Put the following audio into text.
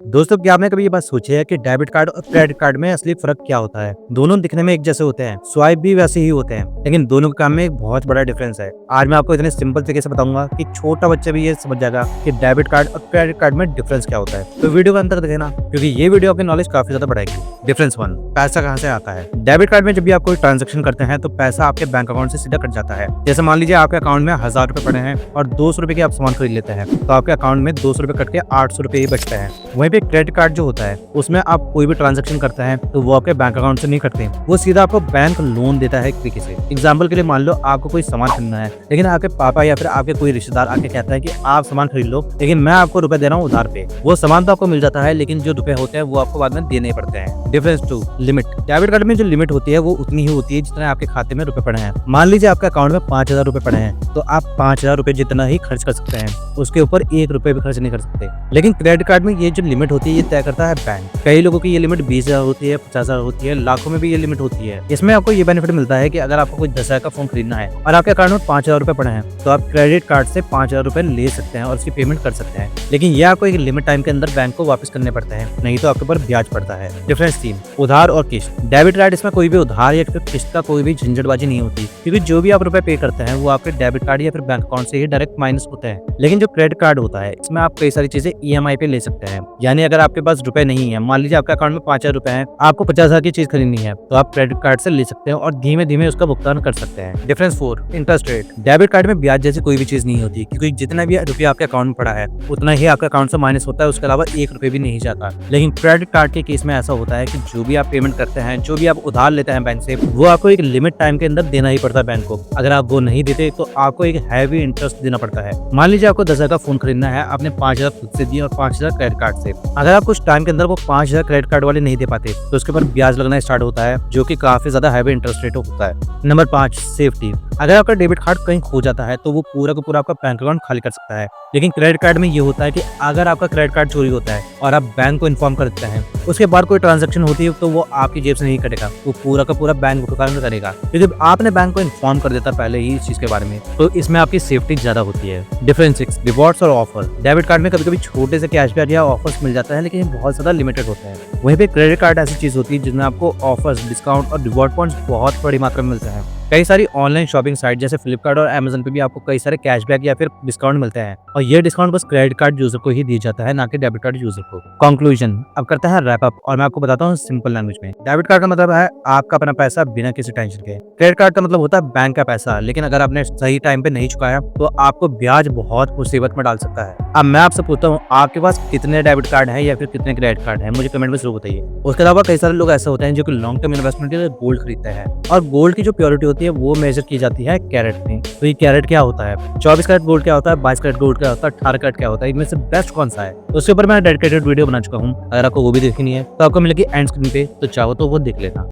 दोस्तों, क्या आपने कभी ये बात सोची है कि डेबिट कार्ड और क्रेडिट कार्ड में असली फर्क क्या होता है? दोनों दिखने में एक जैसे होते हैं, स्वाइप भी वैसे ही होते हैं, लेकिन दोनों के काम में एक बहुत बड़ा डिफरेंस है। आज मैं आपको इतने सिंपल तरीके से बताऊंगा कि छोटा बच्चा भी ये समझ जाएगा कि डेबिट कार्ड और क्रेडिट कार्ड में डिफरेंस क्या होता है। तो वीडियो का अंत तक देखना, क्योंकि ये वीडियो आपकी नॉलेज काफी ज्यादा बढ़ाएगी। डिफरेंस 1, पैसा कहाँ से आता है। डेबिट कार्ड में जब भी आप कोई ट्रांजेक्शन करते हैं तो पैसा आपके बैंक अकाउंट से सीधा कट जाता है। जैसे मान लीजिए आपके अकाउंट में 1000 रुपए पड़े हैं और 200 रुपए के आप सामान खरीद लेते हैं, तो आपके अकाउंट में 200 रुपए कट के 800 रुपए ही बचते हैं। वहीं पे क्रेडिट कार्ड जो होता है उसमें आप कोई भी ट्रांजैक्शन करते हैं तो वो आपके बैंक अकाउंट से नहीं कटते, वो सीधा आपको बैंक लोन देता है एक तरीके से। एग्जांपल के लिए मान लो आपको कोई सामान खरीदना है, लेकिन आपके पापा या फिर आपके कोई रिश्तेदार आके कहता है कि आप सामान खरीद लो, लेकिन मैं आपको रुपए दे रहा हूँ उधार पे। वो सामान तो आपको मिल जाता है, लेकिन जो रुपए होते हैं वो आपको बाद में देने पड़ते हैं। Difference 2, limit. डेबिट कार्ड में जो लिमिट होती है वो उतनी ही होती है जितने आपके खाते में रुपए पड़े हैं। मान लीजिए आपके अकाउंट में 5000 रुपए पड़े हैं, तो आप 5000 रुपए जितना ही खर्च कर सकते हैं, उसके ऊपर 1 रुपए भी खर्च नहीं कर सकते। लेकिन क्रेडिट कार्ड में ये जो लिमिट होती है ये तय करता है बैंक। कई लोगों की ये लिमिट 20,000 होती है, 50,000 होती है, लाखों में भी ये लिमिट होती है। इसमें आपको ये बेनिफिट मिलता है कि अगर आपको कोई 10,000 का फोन खरीदना है और आपके अकाउंट में 5000 रुपए पड़े हैं, तो आप क्रेडिट कार्ड से 5000 रुपए ले सकते हैं और उसकी पेमेंट कर सकते हैं। लेकिन ये आपको एक लिमिट टाइम के अंदर बैंक को वापस करने पड़ते हैं, नहीं तो आपके ऊपर ब्याज पड़ता है। डिफरेंस 3, उधार और किस्त। डेबिट कार्ड इसमें कोई भी उधार या फिर किस्त का कोई भी झंझटबाजी नहीं होती, क्योंकि जो भी आप रुपए पे करते हैं वो आपके डेबिट कार्ड या फिर बैंक अकाउंट से ही डायरेक्ट माइनस होते हैं। लेकिन जो क्रेडिट कार्ड होता है इसमें आप कई सारी चीजें EMI पे ले सकते हैं। यानी अगर आपके पास रुपए नहीं है, मान लीजिए आपके अकाउंट में 5000 रुपए हैं, आपको 50,000 की चीज खरीदनी है, तो आप क्रेडिट कार्ड से ले सकते हैं और धीमे धीमे उसका भुगतान कर सकते हैं। Difference 4, interest rate. Debit card में ब्याज जैसी कोई भी चीज नहीं होती, क्योंकि जितना भी रुपया आपके अकाउंट में पड़ा है उतना ही आपके अकाउंट से माइनस होता है, उसके अलावा 1 रुपए भी नहीं जाता। लेकिन क्रेडिट कार्ड के केस में ऐसा होता है कि जो भी आप पेमेंट करते हैं, जो भी आप उधार लेते हैं बैंक से, वो आपको एक लिमिट टाइम के अंदर देना ही पड़ता है बैंक को। अगर आप वो नहीं देते तो आपको एक हैवी इंटरेस्ट देना पड़ता है। मान लीजिए आपको 10,000 का फोन खरीदना है, आपने 5000 खुद से दिए और 5000 क्रेडिट कार्ड से। अगर आप कुछ टाइम के अंदर वो 5000 क्रेडिट कार्ड वाले नहीं दे पाते तो उसके ऊपर ब्याज लगना स्टार्ट होता है, जो कि काफी ज्यादा हैवी इंटरेस्ट रेट होता है। Number 5, safety. अगर आपका डेबिट कार्ड कहीं खो जाता है तो वो पूरा का पूरा आपका बैंक अकाउंट खाली कर सकता है। लेकिन क्रेडिट कार्ड में ये होता है कि अगर आपका क्रेडिट कार्ड चोरी होता है और आप बैंक को इन्फॉर्म कर देते हैं, उसके बाद कोई ट्रांजैक्शन होती है तो वो आपकी जेब से नहीं कटेगा, वो पूरा का पूरा बैंक भुगतान करेगा, क्योंकि आपने बैंक को इन्फॉर्म कर देता पहले ही इस चीज के बारे में। तो इसमें आपकी सेफ्टी ज्यादा होती है। डिफरेंस 6, रिवॉर्ड्स और ऑफर। डेबिट कार्ड में कभी कभी छोटे से कैशबैक या ऑफर्स मिल जाता है, लेकिन बहुत ज्यादा लिमिटेड होते हैं। वहीं पे क्रेडिट कार्ड ऐसी चीज होती है जिसमें आपको ऑफर्स, डिस्काउंट और रिवॉर्ड पॉइंट्स बहुत बड़ी मात्रा में मिलते हैं। कई सारी ऑनलाइन शॉपिंग साइट जैसे फ्लिपकार्ट और अमेज़न पे भी आपको कई सारे कैशबैक या फिर डिस्काउंट मिलते हैं, और ये डिस्काउंट बस क्रेडिट कार्ड यूजर को ही दिया जाता है, ना कि डेबिट कार्ड यूजर को। कंक्लूजन, अब करते हैं रैप अप, और मैं आपको बताता हूँ सिंपल लैंग्वेज में। डेबिट कार्ड का मतलब है आपका अपना पैसा बिना किसी टेंशन के। क्रेडिट कार्ड का मतलब होता है बैंक का पैसा, लेकिन अगर आपने सही टाइम पे नहीं चुकाया तो आपको ब्याज बहुत मुसीबत में डाल सकता है। अब मैं आपसे पूछता हूँ, आपके पास कितने डेबिट कार्ड है या फिर कितने क्रेडिट कार्ड है, मुझे कमेंट में जरूर बताइए। उसके अलावा कई सारे लोग ऐसे होते हैं जो कि लॉन्ग टर्म इन्वेस्टमेंट के लिए गोल्ड खरीदते हैं, और गोल्ड की जो प्योरिटी होती है वो मेजर की जाती है कैरेट में। तो ये कैरेट क्या होता है, 24 कैरेट गोल्ड क्या होता है, 22 कैरेट गोल्ड क्या होता है, 18 कैरेट क्या होता है, इनमें से बेस्ट कौन सा है, तो उसके ऊपर मैं डेडिकेटेड वीडियो बना चुका हूँ। अगर आपको वो भी देखनी है तो आपको मिलेगी एंड स्क्रीन पे, तो चाहो तो वो देख लेना।